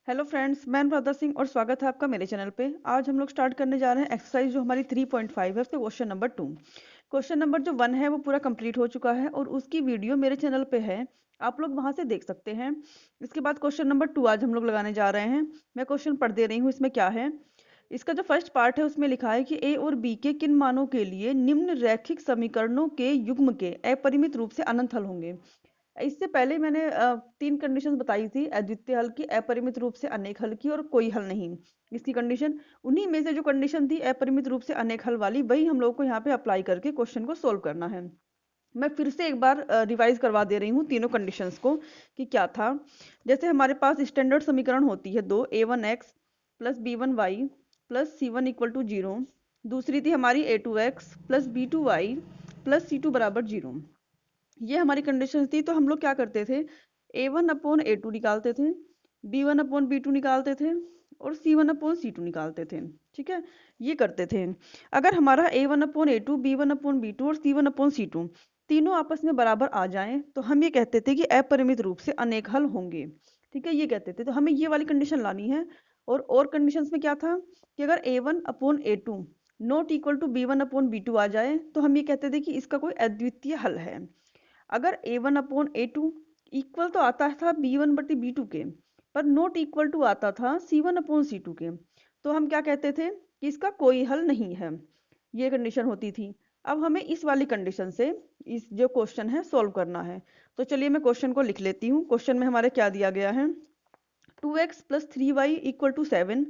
Hello friends, मैं अनुराधा सिंह और स्वागत है आपका मेरे चैनल पे। आज हम लोग स्टार्ट करने जा रहे हैं एक्सरसाइज जो हमारी 3.5 है, उसके क्वेश्चन नंबर 2। क्वेश्चन नंबर जो 1 है वो पूरा कंप्लीट हो चुका है और उसकी वीडियो मेरे चैनल पे है, आप लोग वहां से देख सकते हैं। इसके बाद क्वेश्चन नंबर 2 आज हम लोग लगाने जा रहे हैं। मैं क्वेश्चन पढ़ दे रही हूँ, इसमें क्या है। इसका जो फर्स्ट पार्ट है उसमें लिखा है कि ए और बी के किन मानों के लिए निम्न रैखिक समीकरणों के युग्म के अपरिमित रूप से अनंत हल होंगे। इससे पहले मैंने 3 कंडीशंस बताई थी, अद्वितीय हल की, अपरिमित रूप से अनेक हल की और कोई हल नहीं। इसकी कंडीशन, उन्हीं में से जो कंडीशन थी अपरिमित रूप से अनेक हल वाली, वही हम लोग को यहाँ पे अप्लाई करके क्वेश्चन को सोल्व करना है। मैं फिर से एक बार रिवाइज करवा दे रही हूँ तीनों कंडीशंस को कि क्या था। जैसे हमारे पास स्टैंडर्ड समीकरण होती है दो, a1x plus b1y plus c1 equal to 0। दूसरी थी हमारी a2x plus b2y plus c2 बराबर 0। ये हमारी कंडीशन थी। तो हम लोग क्या करते थे, a1/a2 निकालते थे, b1/b2 निकालते थे और c1/c2 निकालते थे। ठीक है, ये करते थे। अगर हमारा a1/a2, b1/b2 और c1/c2 तीनों आपस में बराबर आ जाएं तो हम ये कहते थे कि अपरिमित रूप से अनेक हल होंगे। ठीक है, ये कहते थे। तो हमें ये वाली कंडीशन लानी है। और कंडीशंस में क्या था कि अगर a1/a2 not equal to b1/b2 आ जाए तो हम ये कहते थे कि इसका कोई अद्वितीय हल है। अगर a1/a2 इक्वल तो आता था b1/b2 के, पर नॉट इक्वल टू आता था c1/c2 के, तो हम क्या कहते थे कि इसका कोई हल नहीं है। ये कंडीशन होती थी। अब हमें इस वाली कंडीशन से इस जो क्वेश्चन है सॉल्व करना है। तो चलिए मैं क्वेश्चन को लिख लेती हूँ। क्वेश्चन में हमारे क्या दिया गया है, 2x plus 3y equal to 7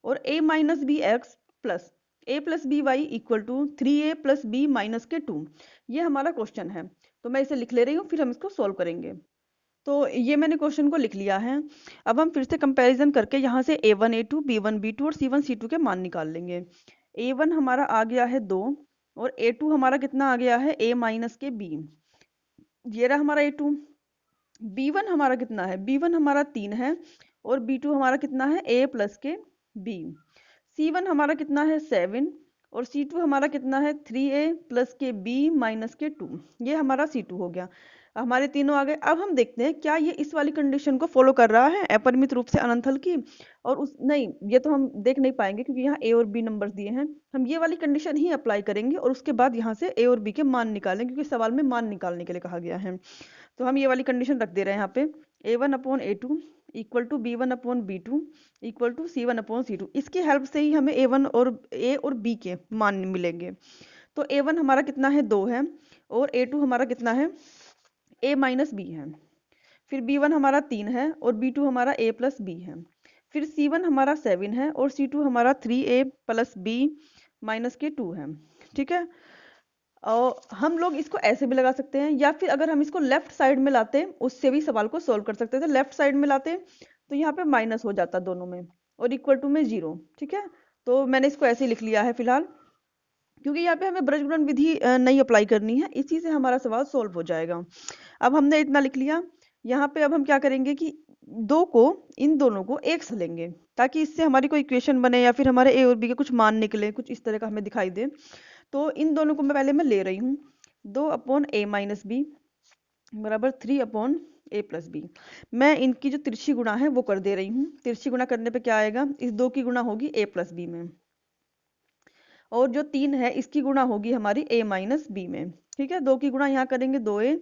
और a minus b x plus a plus b y equal to 3a plus b minus k 2। ये हमारा क्वेश्चन है। तो मैं इसे लिख ले रही हूँ, फिर हम इसको सोल्व करेंगे। तो ये मैंने क्वेश्चन को लिख लिया है। अब हम फिर से कंपैरिजन करके यहाँ से a1 a2 b1 b2 और c1 c2 के मान निकाल लेंगे। a1 हमारा आ गया है 2 और a2 हमारा कितना आ गया है, a माइनस के b। ये रहा हमारा a2। b1 हमारा कितना है, b1 हमारा 3 है और b2 हमारा कितना है, a प्लस के b। c1 हमारा कितना है 7 और c2 हमारा कितना है 3a प्लस के b माइनस के 2। ये हमारा c2 हो गया। हमारे तीनों आ गए। अब हम देखते हैं क्या ये इस वाली कंडीशन को फॉलो कर रहा है, अपरिमित रूप से अनंत हल की। और उस नहीं, ये तो हम देख नहीं पाएंगे क्योंकि यहाँ a और b नंबर्स दिए हैं। हम ये वाली कंडीशन ही अप्लाई करेंगे और उसके बाद यहाँ से a और b के मान निकालेंगे, क्योंकि सवाल में मान निकालने के लिए कहा गया है। तो हम ये वाली कंडीशन रख दे रहे हैं यहाँ पे, a1/a2 equal to b1/b2 equal to c1/c2। इसकी हेल्प से ही हमें a और b के मान मिलेंगे। तो a1 हमारा कितना है 2 है और a2 हमारा कितना है, a माइनस बी है। फिर b1 हमारा 3 है और b2 हमारा a प्लस बी है। फिर c1 हमारा 7 है और c2 हमारा 3a plus b minus k 2 है। ठीक है, और हम लोग इसको ऐसे भी लगा सकते हैं, या फिर अगर हम इसको लेफ्ट साइड में लाते उससे भी सवाल को सोल्व कर सकते थे। लेफ्ट साइड में लाते तो यहाँ पे माइनस हो जाता दोनों में और इक्वल टू में 0। ठीक है, तो मैंने इसको ऐसे ही लिख लिया है फिलहाल, क्योंकि यहाँ पे हमें ब्रजगुणन विधि नहीं अप्लाई करनी है, इसी से हमारा सवाल सोल्व हो जाएगा। अब हमने इतना लिख लिया। यहाँ पे अब हम क्या करेंगे कि इन दोनों को एक से लेंगे ताकि इससे हमारी कोई इक्वेशन बने या फिर हमारे ए और बी के कुछ मान निकले, कुछ इस तरह का हमें दिखाई दे। तो इन दोनों को मैं ले रही हूँ, 2/a-b बराबर 3/a+b। मैं इनकी जो तिरछी गुणा है वो कर दे रही हूँ। तिरछी गुणा करने पे क्या आएगा, इस 2 की गुणा होगी a+b में, और जो 3 है इसकी गुणा होगी हमारी a-b में। ठीक है, 2 की गुणा यहाँ करेंगे 2a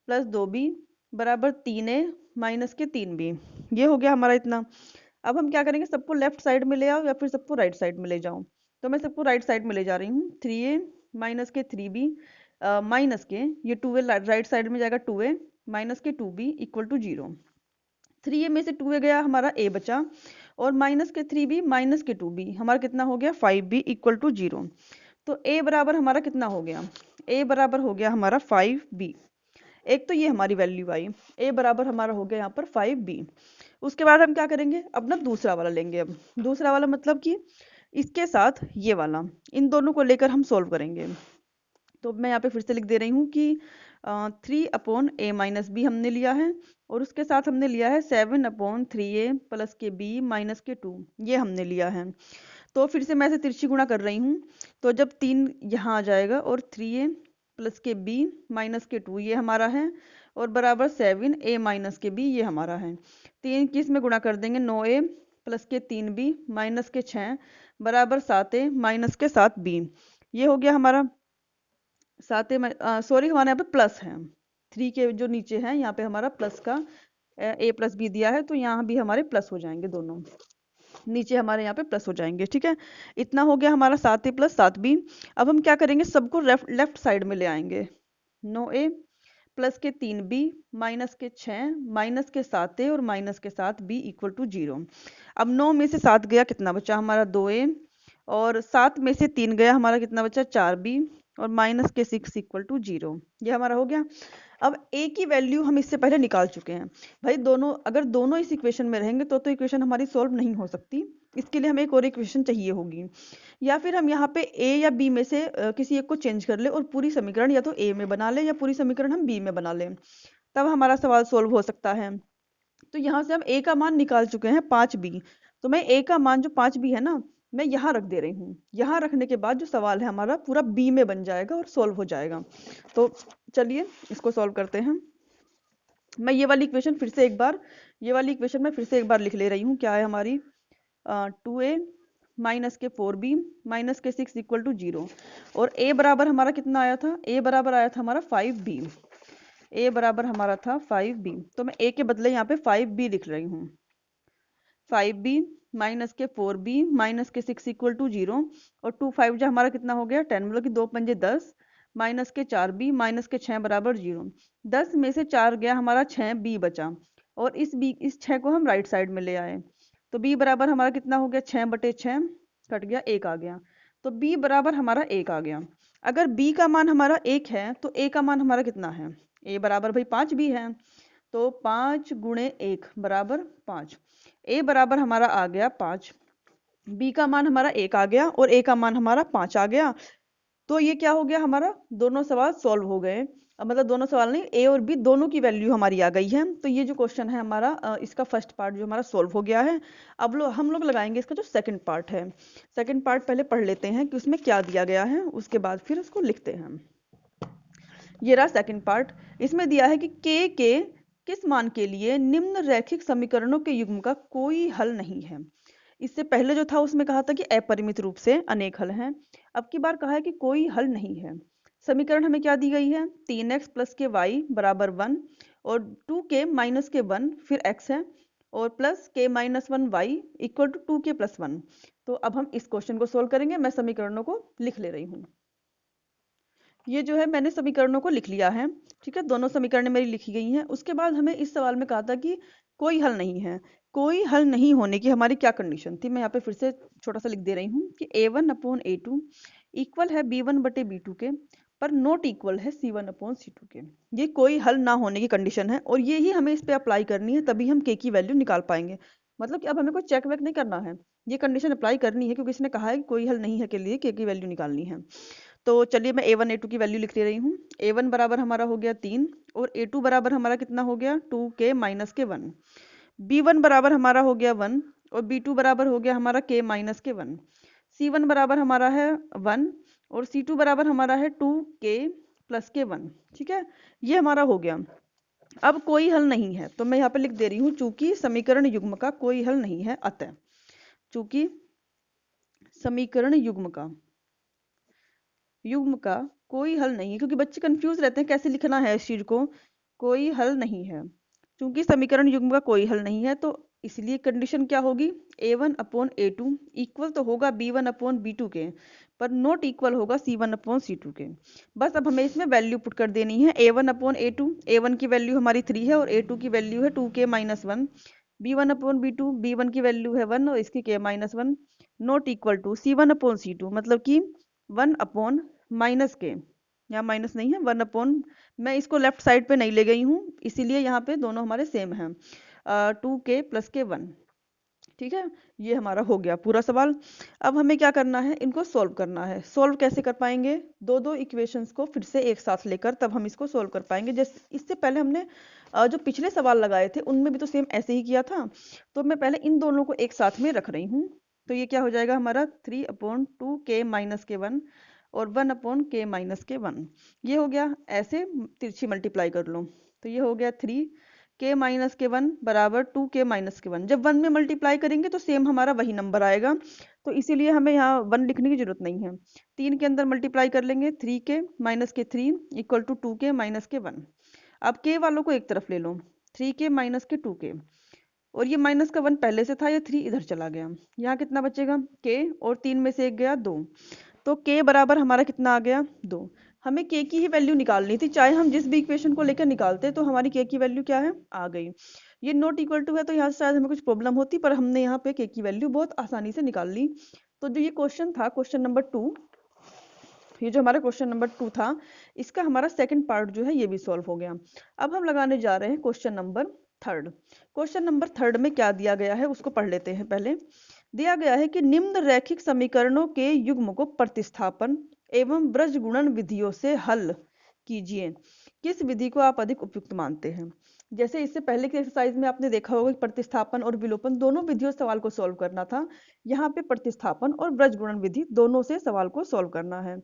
प्लस 2b बराबर 3a माइनस के 3b। ये हो गया हमारा इतना। अब हम क्या करेंगे, सबको लेफ्ट साइड में ले आओ या फिर सबको राइट साइड में ले जाओ। तो मैं सबको राइट साइड में ले जा रही हूँ। 3a माइनस के 3b माइनस के ये 2a राइट साइड में जाएगा, 2a माइनस के 2b इक्वल टू 0। 3a में से 2a गया, हमारा a बचा, और माइनस के 3b माइनस के 2b हमारा कितना हो गया 5b इक्वल टू 0। तो a बराबर हमारा कितना हो गया, a बराबर हो गया हमारा 5b। एक तो ये हमारी वैल्यू आई, a बराबर हमारा हो गया यहाँ पर 5b। उसके बाद हम क्या करेंगे, अपना दूसरा वाला लेंगे। अब दूसरा वाला मतलब कि इसके साथ ये वाला, इन दोनों को लेकर हम सोल्व करेंगे। तो मैं यहाँ पे फिर से लिख दे रही हूँ कि 3/a-b हमने लिया है और उसके साथ हमने लिया है 7/3a प्लस के b माइनस के 2, ये हमने लिया है। तो फिर से मैं इसे तिरछी गुणा कर रही हूँ। तो जब 3 यहाँ आ जाएगा और 3a प्लस के b माइनस के 2 ये हमारा है, और बराबर 7 a माइनस के b, ये हमारा है। 3 किस में गुणा कर देंगे, 9a प्लस के 3b माइनस के 6 बराबर 7a माइनस के 7b, ये हो गया हमारा 7a, सॉरी हमारे यहाँ पे प्लस है, 3 के जो नीचे है यहाँ पे हमारा प्लस का a प्लस b दिया है, तो यहाँ भी हमारे प्लस हो जाएंगे, दोनों नीचे हमारे यहाँ पे प्लस हो जाएंगे। ठीक है, इतना हो गया हमारा 7a प्लस 7b। अब हम क्या करेंगे, सबको लेफ्ट साइड में ले आएंगे। 9a प्लस के 3b माइनस के 6 माइनस के 7a और माइनस के 7b इक्वल टू 0। अब 9 में से 7 गया, कितना बचा हमारा 2a, और 7 में से 3 गया, हमारा कितना बचा 4b, और माइनस के 6 इक्वल टू 0, ये हमारा हो गया। अब a की वैल्यू हम इससे पहले निकाल चुके हैं भाई, दोनों अगर दोनों इस इक्वेशन में रहेंगे तो इक्वेशन हमारी सॉल्व नहीं हो सकती, इसके लिए हमें एक और इक्वेशन चाहिए होगी, या फिर हम यहाँ पे a या b में से किसी एक को चेंज कर ले और पूरी समीकरण या तो a में बना ले या पूरी समीकरण हम b में बना ले, तब हमारा सवाल सॉल्व हो सकता है। तो यहाँ से हम a का मान निकाल चुके हैं 5b, तो मैं a का मान जो 5b है ना, मैं यहाँ रख दे रही हूँ। यहाँ रखने के बाद जो सवाल है हमारा पूरा b में बन जाएगा और सॉल्व हो जाएगा। तो चलिए इसको सॉल्व करते हैं। मैं ये वाली इक्वेशन फिर से एक बार, ये वाली इक्वेशन मैं फिर से एक बार लिख ले रही हूँ। क्या है हमारी 2a माइनस के 4b माइनस के 6 इक्वल टू 0, और a बराबर हमारा कितना आया था, a बराबर आया था हमारा 5b, a बराबर हमारा था 5b, तो मैं a के बदले यहाँ पे 5b लिख रही हूँ। 5b माइनस के 4b माइनस के 6 इक्वल टू 0, और 2 5 जो हमारा कितना हो गया 10, मतलब कि 2 पंजे 10 माइनस के 4b माइनस के 6 बराबर 0। 10 में से 4 गया, हमारा 6b बचा, और इस 6 को हम राइट साइड में ले आए, तो b बराबर हमारा कितना हो गया 6/6 कट गया, 1 आ गया, तो b बराबर हमारा 1 आ गया। अगर b का मान हमारा 1 है तो a का मान हमारा कितना है, a बराबर भाई 5b है, तो 5 गुणे 1 बराबर 5, a बराबर हमारा आ गया 5, b का मान हमारा 1 आ गया और a का मान हमारा 5 आ गया। तो ये क्या हो गया, हमारा दोनों सवाल सॉल्व हो गए। मतलब दोनों सवाल नहीं, a और b दोनों की वैल्यू हमारी आ गई है। तो ये जो क्वेश्चन है हमारा, इसका फर्स्ट पार्ट जो हमारा सॉल्व हो गया है। अब हम लोग लगाएंगे इसका जो सेकंड पार्ट है। सेकंड पार्ट पहले पढ़ लेते हैं कि उसमें क्या दिया गया है, उसके बाद फिर उसको लिखते हैं। ये रहा सेकंड पार्ट। इसमें दिया है कि के किस मान के लिए निम्न रैखिक समीकरणों के युग्म का कोई हल नहीं है। इससे पहले जो था उसमें कहा था कि अपरिमित रूप से अनेक हल हैं, अब की बार कहा है कि कोई हल नहीं है। समीकरण हमें क्या दी गई है, 3x प्लस के y बराबर 1, और 2k माइनस के 1 फिर x है, और plus k minus 1 y equal to 2k plus 1। तो अब हम इस क्वेश्चन को सोल्व करेंगे। मैं समीकरणों को लिख ले रही हूँ। ये जो है मैंने समीकरणों को लिख लिया है। ठीक है, दोनों समीकरण मेरी लिखी गई हैं। उसके बाद हमें इस सवाल में कहा था कि कोई हल नहीं है। कोई हल नहीं होने की हमारी क्या कंडीशन थी, मैं यहाँ पे फिर से छोटा सा लिख दे रही हूँ कि a1/a2 इक्वल है b1/b2 के, पर नॉट इक्वल है c1/c2 के। ये कोई हल ना होने की कंडीशन है, और ये ही हमें इस पे अप्लाई करनी है, तभी हम k की वैल्यू निकाल पाएंगे। मतलब कि अब हमें कोई चेक वेक नहीं करना है, ये कंडीशन अप्लाई करनी है, क्योंकि इसने कहा है कि कोई हल नहीं है के लिए k की वैल्यू निकालनी है। तो चलिए मैं a1 a2 की वैल्यू लिख दे रही हूँ। a1 बराबर हमारा हो गया 3, और a2 बराबर हमारा कितना हो गया 2k माइनस के 1। b1 बराबर हमारा हो गया 1, और b2 बराबर हो गया हमारा k माइनस के 1। c1 बराबर हमारा है 1, और c2 बराबर हमारा है 2k प्लस के 1। ठीक है, ये हमारा हो गया। अब कोई हल नहीं है, तो मैं यहाँ पे लिख दे रही हूँ चूंकि समीकरण युग्म का कोई हल नहीं है, अतः चूंकि समीकरण युग्म का कोई हल नहीं है, क्योंकि बच्चे कंफ्यूज रहते हैं कैसे लिखना है इस चीज को। कोई हल नहीं है, क्योंकि समीकरण युग्म का कोई हल नहीं है, तो इसलिए कंडीशन क्या होगी, a1/a2 इक्वल तो होगा b1/b2 के, पर नॉट इक्वल होगा c1/c2 के। बस अब हमें इसमें वैल्यू पुट कर देनी है। a1/a2, a1 की वैल्यू हमारी 3 है और a2 की वैल्यू है 2k माइनस 1। b1/b2, b1 की वैल्यू है 1 और इसकी k minus 1, not equal to c1/c2, मतलब कि 1/ माइनस के, यहाँ माइनस नहीं है 1/, मैं इसको लेफ्ट साइड पे नहीं ले गई हूँ, इसीलिए यहाँ पे दोनों हमारे सेम हैं, 2k प्लस के 1। ठीक है, ये हमारा हो गया पूरा सवाल। अब हमें क्या करना है, इनको सॉल्व करना है। सॉल्व कैसे कर पाएंगे, दो इक्वेशंस को फिर से एक साथ लेकर तब हम इसको सॉल्व कर पाएंगे। जैसे इससे पहले हमने जो पिछले सवाल लगाए थे उनमें भी तो सेम ऐसे ही किया था, तो मैं पहले इन दोनों को एक साथ में रख रही हूँ। तो ये क्या हो जाएगा हमारा 3/2k माइनस के 1 और 1/k माइनस के 1, ये हो गया। ऐसे तिरछी मल्टीप्लाई कर लो, तो ये हो गया 3k माइनस के 1 बराबर 2k माइनस के 1। जब 1 में मल्टीप्लाई करेंगे तो सेम हमारा वही नंबर आएगा, तो इसीलिए हमें यहाँ 1 लिखने की जरूरत नहीं है। 3 के अंदर मल्टीप्लाई कर लेंगे, 3k माइनस के 3 इक्वल टू 2k माइनस के 1। अब k वालों को एक तरफ ले लो, 3k माइनस के 2k, और ये माइनस का 1 पहले से था, ये 3 इधर चला गया। यहाँ कितना बचेगा k, और 3 में से 1 गया 2, तो k बराबर हमारा कितना आ गया 2। हमें k की ही वैल्यू निकालनी थी, चाहे हम जिस भी इक्वेशन को लेकर निकालते तो हमारी k की वैल्यू क्या है, आ गई। ये नॉट इक्वल टू है तो यहाँ से शायद हमें कुछ प्रॉब्लम होती, पर हमने यहाँ पे k की वैल्यू बहुत आसानी से निकाल ली। तो जो ये क्वेश्चन था, क्वेश्चन नंबर 2, ये जो हमारा क्वेश्चन नंबर 2 था, इसका हमारा सेकंड पार्ट जो है ये भी सॉल्व हो गया। अब हम लगाने जा रहे हैं क्वेश्चन नंबर 3। क्वेश्चन नंबर 3 में क्या दिया गया है उसको पढ़ लेते हैं। पहले दिया गया है कि निम्न रैखिक समीकरणों के युग्म को प्रतिस्थापन एवं ब्रजगुणन विधियों से हल कीजिए। किस विधि को आप अधिक उपयुक्त मानते हैं? जैसे इससे पहले के एक्सरसाइज में आपने देखा होगा कि प्रतिस्थापन और विलोपन दोनों विधियों से सवाल को सॉल्व करना था। यहाँ पे प्रतिस्थापन और ब्रजगुणन विधि दोनों से सवाल को सॉल्व करना है।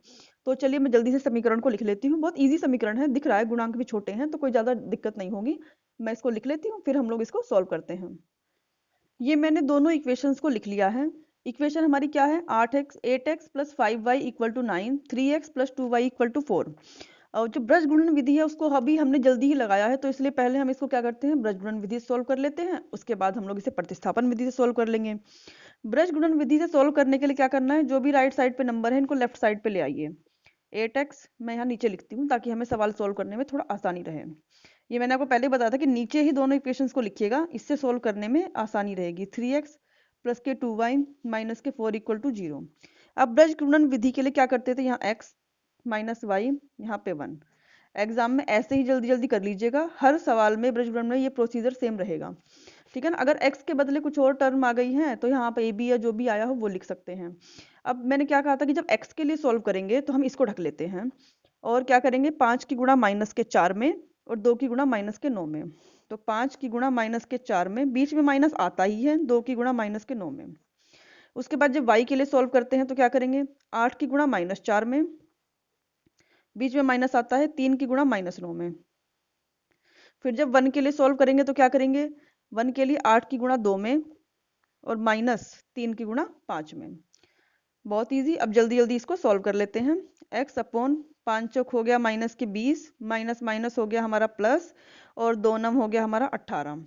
तो चलिए मैं जल्दी से समीकरण को लिख लेती हूँ। बहुत इजी समीकरण है, दिख रहा है, गुणांक भी छोटे हैं तो कोई ज्यादा दिक्कत नहीं होगी। मैं इसको लिख लेती हूँ, फिर हम लोग इसको सॉल्व करते हैं। ये मैंने दोनों इक्वेशंस को लिख लिया है। इक्वेशन हमारी क्या है, 8x plus 5y equal to 9, 3x plus 2y equal to 4। और जो ब्रजगुणन विधि है उसको अभी हमने जल्दी ही लगाया है, तो इसलिए पहले हम इसको क्या करते हैं, ब्रजगुणन विधि से सोल्व कर लेते हैं, उसके बाद हम लोग इसे प्रतिस्थापन विधि से सोल्व कर लेंगे। ब्रजगुणन विधि से सोल्व करने के लिए क्या करना है, जो भी राइट साइड पे नंबर है इनको लेफ्ट साइड पे ले आइए। 8x मैं यहाँ नीचे लिखती हूँ ताकि हमें सवाल सोल्व करने में थोड़ा आसानी रहे। ये मैंने आपको पहले बताया था कि नीचे ही दोनों इक्वेशंस को लिखिएगा, इससे सोल्व करने में आसानी रहेगी। 3x प्लस के 2y माइनस के 4 इक्वल टू 0। अब ब्रजगुणन विधि के लिए क्या करते थे, यहाँ x माइनस वाई, यहाँ पे 1। एग्जाम में ऐसे ही जल्दी जल्दी कर लीजिएगा, हर सवाल में ब्रजगुणन में ये प्रोसीजर सेम रहेगा, ठीक है ना। अगर x के बदले कुछ और टर्म आ गई है तो यहाँ पे a b या जो भी आया हो वो लिख सकते हैं। अब मैंने क्या कहा था कि जब x के लिए सॉल्व करेंगे तो हम इसको ढक लेते हैं, और क्या करेंगे, 5 की गुणा माइनस के 4 में और 2 की गुणा माइनस के 9 में। तो 5 की गुणा माइनस के 4 में, बीच में माइनस आता ही है, 2 की गुणा माइनस के 9 में। उसके बाद जब y के लिए सॉल्व करते हैं तो क्या करेंगे, 8 की गुणा माइनस 4 में, बीच में माइनस आता है, 3 की गुणा माइनस 9 में। फिर जब 1 के लिए सॉल्व करेंगे तो क्या करेंगे, 1 के लिए 8 की गुणा 2 में और माइनस 3 की गुणा 5 में। बहुत इजी। अब जल्दी जल्दी इसको सॉल्व कर लेते हैं। x अपॉन 5 चौक हो गया माइनस के 20, माइनस माइनस हो गया हमारा प्लस, और 2 नम हो गया हमारा 18,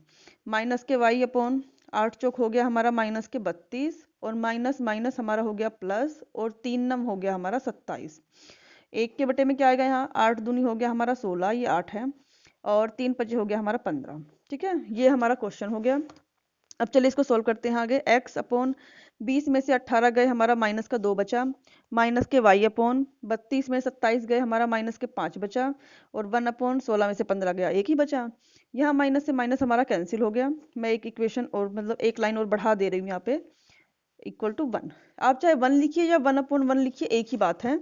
माइनस के y अपॉन 8 चौक हो गया हमारा माइनस के 32, और माइनस माइनस हमारा हो गया प्लस, और 3 नम हो गया हमारा 27। 1 के बटे में क्या आएगा, यहाँ 8 दूनी हो गया हमारा 16, ये 8 है, और 3 पचे हो गया हमारा 15। ठीक है, ये हमारा क्वेश्चन हो गया। अब चलिए इसको सोल्व करते हैं आगे। x अपॉन 20 में से 18 गए हमारा माइनस का 2 बचा, माइनस के y अपॉन 32 में 27 गए हमारा माइनस के 5 बचा, और 1 अपॉन 16 में से 15 गया, एक ही बचा। यहाँ माइनस से माइनस हमारा कैंसिल हो गया। मैं एक इक्वेशन और मतलब एक लाइन और बढ़ा दे रही हूँ यहाँ पे, इक्वल टू 1। आप चाहे 1 लिखिए या 1 अपॉन 1 लिखिए, एक ही बात है,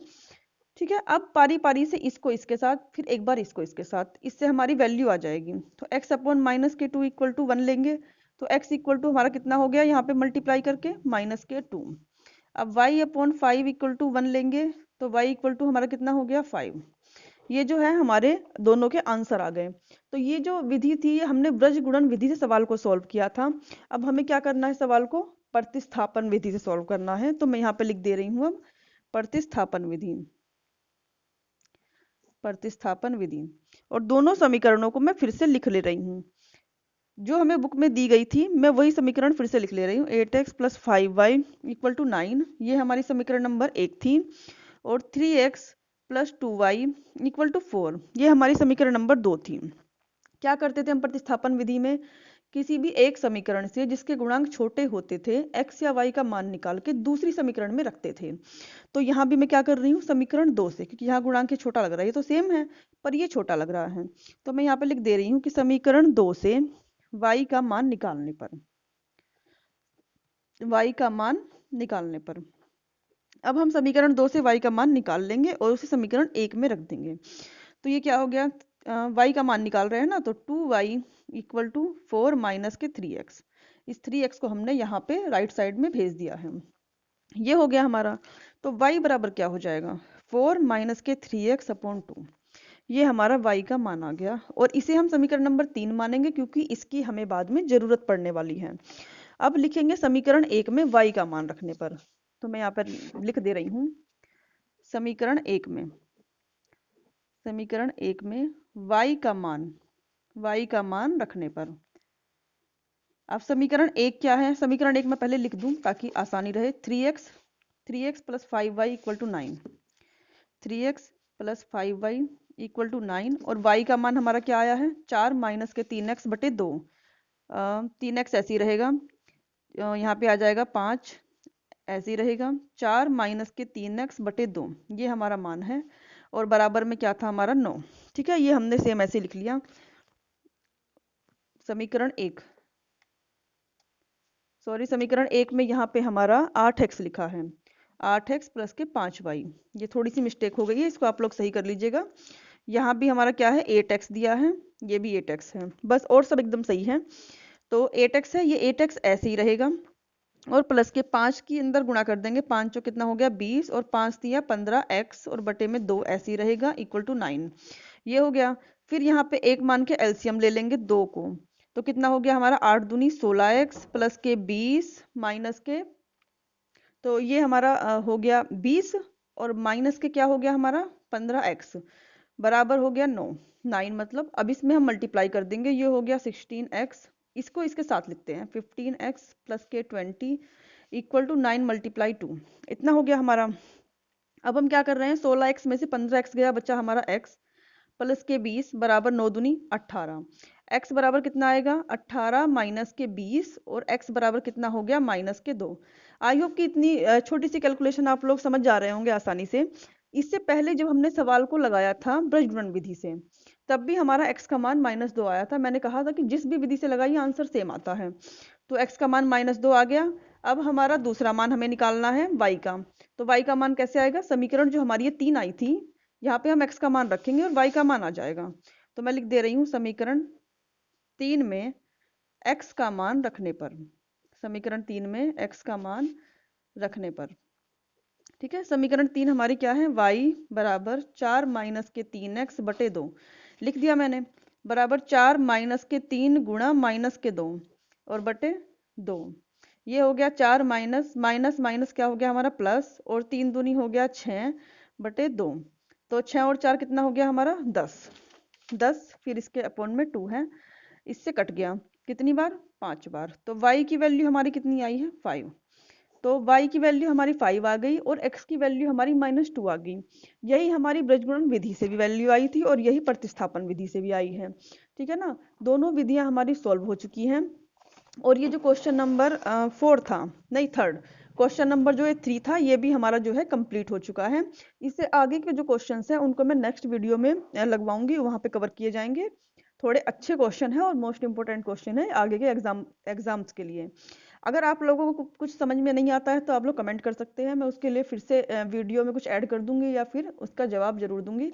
ठीक है। अब पारी पारी से इसको इसके साथ, फिर एक बार इसको इसके साथ, इससे हमारी वैल्यू आ जाएगी। तो x upon minus k 2 equal to 1 लेंगे, तो x इक्वल टू हमारा कितना हो गया, यहाँ पे मल्टीप्लाई करके माइनस के 2। अब y अपॉन 5 इक्वल टू 1 लेंगे, तो y इक्वल टू हमारा कितना हो गया 5। ये जो है हमारे दोनों के आंसर आ गए। तो ये जो विधि थी, ये हमने ब्रजगुणन विधि से सवाल को सॉल्व किया था। अब हमें क्या करना है, सवाल को प्रतिस्थापन विधि से सॉल्व करना है। तो मैं यहाँ पे लिख दे रही हूँ अब प्रतिस्थापन विधि, प्रतिस्थापन विधि। और दोनों समीकरणों को मैं फिर से लिख ले रही हूँ, जो हमें बुक में दी गई थी मैं वही समीकरण फिर से लिख ले रही हूँ। 8x plus 5y equal to 9, ये हमारी समीकरण नंबर 1 थी, और 3x plus 2y equal to 4, ये हमारी समीकरण नंबर 2 थी। क्या करते थे हम प्रतिस्थापन विधि में, किसी भी एक समीकरण से जिसके गुणांक छोटे होते थे x या y का मान निकाल के दूसरी समीकरण में रखते थे। तो यहाँ भी मैं क्या कर रही हूँ, समीकरण 2 से, क्योंकि यहाँ गुणांक छोटा लग रहा है, ये तो सेम है पर ये छोटा लग रहा है, तो मैं यहाँ पे लिख दे रही हूँ कि समीकरण 2 से y का मान निकालने पर, y का मान निकालने पर, अब हम समीकरण 2 से y का मान निकाल लेंगे और उसे समीकरण 1 में रख देंगे। तो ये क्या हो गया, y का मान निकाल रहे हैं ना, तो 2y इक्वल टू 4 माइनस के 3x। इस 3x को हमने यहाँ पे राइट साइड में भेज दिया है, ये हो गया हमारा। तो y बराबर क्या हो जाएगा, 4 माइनस के 3x अपॉन 2। ये हमारा y का मान आ गया और इसे हम समीकरण नंबर 3 मानेंगे क्योंकि इसकी हमें बाद में जरूरत पड़ने वाली है। अब लिखेंगे समीकरण 1 में y का मान रखने पर, तो मैं यहाँ पर लिख दे रही हूँ समीकरण 1 में y का मान रखने पर। अब समीकरण 1 क्या है, समीकरण 1 में पहले लिख दूं ताकि आसानी रहे। 3x plus 5y equal to 9, 3x plus 5y equal to 9 और y का मान हमारा क्या आया है 4 माइनस के 3x बटे 2। 3x ऐसे ही रहेगा, यहाँ पे आ जाएगा 5, ऐसे ही रहेगा 4 माइनस के 3x बटे 2, ये हमारा मान है और बराबर में क्या था हमारा 9। ठीक है, ये हमने सेम ऐसे लिख लिया। समीकरण 1 में यहाँ पे हमारा 8x लिखा है, 8x प्लस के 5y। ये थोड़ी सी मिस्टेक हो गई है, इसको आप लोग सही कर लीजिएगा। यहाँ भी हमारा क्या है 8x दिया है, ये भी 8x है, बस और सब एकदम सही है। तो 8x है, ये 8x ऐसे ही रहेगा और प्लस के 5 की अंदर गुणा कर देंगे, 5 जो कितना हो गया 20 और 5 दिया 15x और बटे में 2 ऐसे ही रहेगा इक्वल टू 9, ये हो गया। फिर यहाँ पे एक मान के एलसीएम ले लेंगे 2 को, तो कितना हो गया हमारा 8 दूनी 16x प्लस के 20 माइनस के, तो ये हमारा हो गया 20 और माइनस के क्या हो गया हमारा 15x बराबर हो गया 9 मतलब। अब इसमें हम मल्टीप्लाई कर देंगे, ये हो गया 16x, इसको इसके साथ लिखते हैं 15x प्लस के 20 इक्वल टू 9 मल्टीप्लाई 2, इतना हो गया हमारा। अब हम क्या कर रहे हैं 16x में से 15x गया, बच्चा हमारा x प्लस के 20 बराबर 9 दूनी 18, x बराबर कितना आएगा 18 माइनस के 20 और x बराबर कितना हो गया माइनस के 2। आई होप कि इतनी छोटी सी कैलकुलेशन आप लोग समझ जा रहे होंगे आसानी से। इससे पहले जब हमने सवाल को लगाया था ब्रजगुणन विधि से, तब भी हमारा x का मान -2 आया था। मैंने कहा था कि जिस भी विधि से लगाइए आंसर सेम आता है, तो x का मान -2 आ गया। अब हमारा दूसरा मान हमें निकालना है y का, तो y का मान कैसे आएगा, समीकरण जो हमारी ये 3 आई थी, यहाँ पे हम x का मान रखेंगे और y का मान आ जाएगा। तो मैं लिख दे रही हूँ समीकरण 3 में x का मान रखने पर, समीकरण 3 में x का मान रखने पर। ठीक है, समीकरण 3 हमारी क्या है y बराबर 4 माइनस के 3x बटे 2 लिख दिया मैंने, बराबर 4 माइनस के 3 गुणा माइनस के 2 और बटे 2, ये हो गया 4 माइनस माइनस माइनस क्या हो गया हमारा प्लस और 3 दूनी हो गया 6 बटे 2, तो 6 और 4 कितना हो गया हमारा 10, फिर इसके अपॉन में 2 है, इससे कट गया कितनी बार 5 बार, तो y की वैल्यू हमारी कितनी आई है 5। तो y की वैल्यू हमारी 5 आ गई और x की वैल्यू हमारी -2 आ गई। यही हमारी ब्रजगुणन विधि से भी वैल्यू आई थी और यही प्रतिस्थापन विधि से भी आई है। ठीक है ना, दोनों विधियां हमारी सॉल्व हो चुकी हैं। और ये जो क्वेश्चन नंबर 4 था, नहीं 3rd क्वेश्चन नंबर जो ये 3 था, ये भी हमारा जो है कंप्लीट हो चुका है। इससे आगे के जो क्वेश्चंस हैं उनको मैं नेक्स्ट वीडियो में लगवाऊंगी, वहां पे कवर किए जाएंगे। थोड़े अच्छे क्वेश्चन है और मोस्ट इंपोर्टेंट क्वेश्चन है आगे के एग्जाम्स के लिए। अगर आप लोगों को कुछ समझ में नहीं आता है तो आप लोग कमेंट कर सकते हैं, मैं उसके लिए फिर से वीडियो में कुछ ऐड कर दूंगी या फिर उसका जवाब जरूर दूंगी।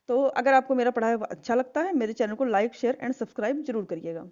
तो अगर आपको मेरा पढ़ाया हुआ अच्छा लगता है, मेरे चैनल को लाइक शेयर एंड सब्सक्राइब जरूर करिएगा।